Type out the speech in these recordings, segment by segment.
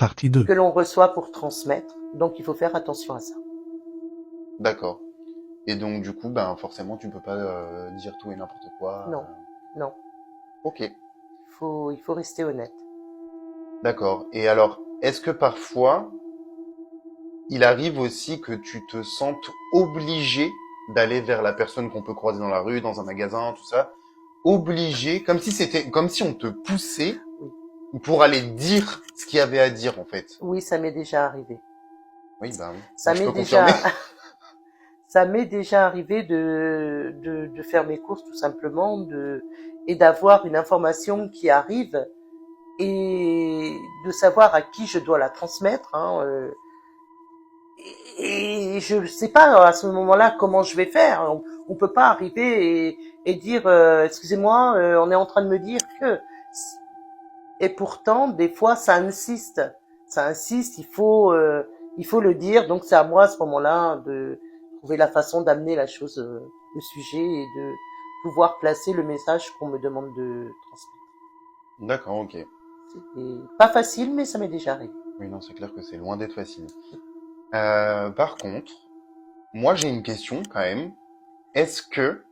Partie 2. que l'on reçoit pour transmettre. Donc, il faut faire attention à ça. D'accord. Et donc, du coup, ben, forcément, tu peux pas dire tout et n'importe quoi. Non, non. Ok. Il faut rester honnête. D'accord. Et alors, est-ce que parfois, il arrive aussi que tu te sentes obligé d'aller vers la personne qu'on peut croiser dans la rue, dans un magasin, tout ça, obligé, comme si on te poussait pour aller dire ce qu'il y avait à dire, en fait. Oui, ça m'est déjà arrivé. Oui, ben, Ça je m'est peux déjà, confirmer. ça m'est déjà arrivé de faire mes courses tout simplement, et d'avoir une information qui arrive et de savoir à qui je dois la transmettre. Et je sais pas à ce moment-là comment je vais faire. On peut pas arriver et dire excusez-moi, on est en train de me dire que. Et pourtant, des fois, ça insiste. Ça insiste. Il faut le dire. Donc c'est à moi à ce moment-là de trouver la façon d'amener la chose, le sujet et de pouvoir placer le message qu'on me demande de transmettre. D'accord, ok. C'est pas facile, mais ça m'est déjà arrivé. Oui, non, c'est clair que c'est loin d'être facile. Par contre, moi j'ai une question quand même. Est-ce que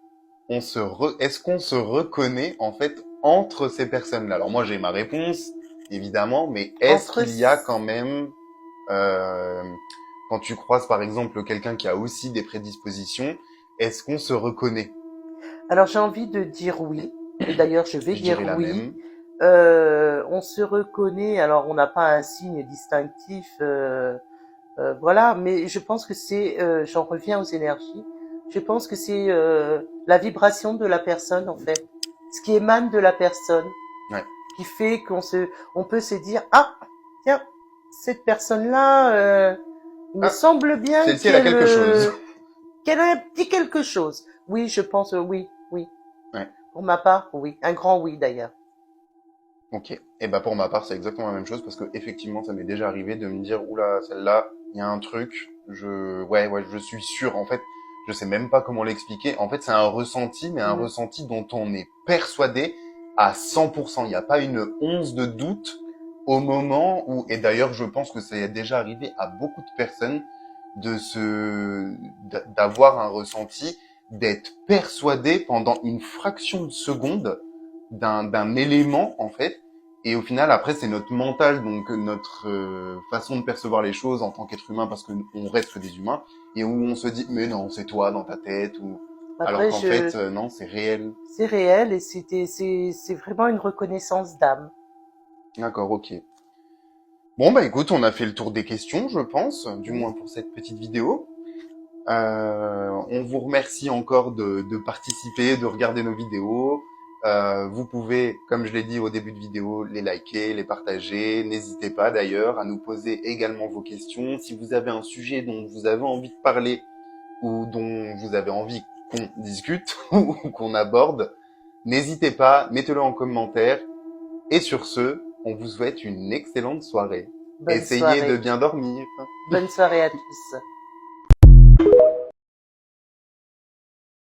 est-ce qu'on se reconnaît en fait entre ces personnes-là? Alors moi j'ai ma réponse, évidemment, mais est-ce Entre qu'il y a quand même, euh, quand tu croises par exemple quelqu'un qui a aussi des prédispositions, est-ce qu'on se reconnaît? Alors j'ai envie de dire oui. Et d'ailleurs, je vais Je dire dirais la oui. même. On se reconnaît. Alors on n'a pas un signe distinctif. Voilà, mais je pense que j'en reviens aux énergies, je pense que c'est la vibration de la personne en fait, ce qui émane de la personne, Ouais. qui fait on peut se dire ah tiens cette personne-là, il me Ah, semble bien celle-ci elle a quelque chose. qu'elle a un petit quelque chose. Oui, je pense oui, oui. Ouais. Pour ma part, oui, un grand oui d'ailleurs. Ok. Et bah pour ma part, c'est exactement la même chose parce que effectivement, ça m'est déjà arrivé de me dire oula, celle-là, il y a un truc, ouais, je suis sûr. En fait, je sais même pas comment l'expliquer. En fait, c'est un ressenti, mais un ressenti dont on est persuadé à 100%. Il n'y a pas une once de doute au moment où, et d'ailleurs, je pense que ça est déjà arrivé à beaucoup de personnes d'avoir un ressenti, d'être persuadé pendant une fraction de seconde d'un élément en fait, et au final après c'est notre mental, donc notre façon de percevoir les choses en tant qu'être humain, parce que on reste que des humains, et où on se dit mais non c'est toi dans ta tête, ou alors Après qu'en fait non, c'est réel. c'est réel et c'est vraiment une reconnaissance d'âme. D'accord, ok. Bon bah écoute, on a fait le tour des questions, je pense, du Oui. moins pour cette petite vidéo. On vous remercie encore de participer, de regarder nos vidéos. Vous pouvez, comme je l'ai dit au début de vidéo, les liker, les partager. N'hésitez pas d'ailleurs à nous poser également vos questions. Si vous avez un sujet dont vous avez envie de parler ou dont vous avez envie qu'on discute ou qu'on aborde, n'hésitez pas, mettez-le en commentaire. Et sur ce, on vous souhaite une excellente soirée. Bonne Essayez soirée. de bien dormir. Bonne soirée à tous.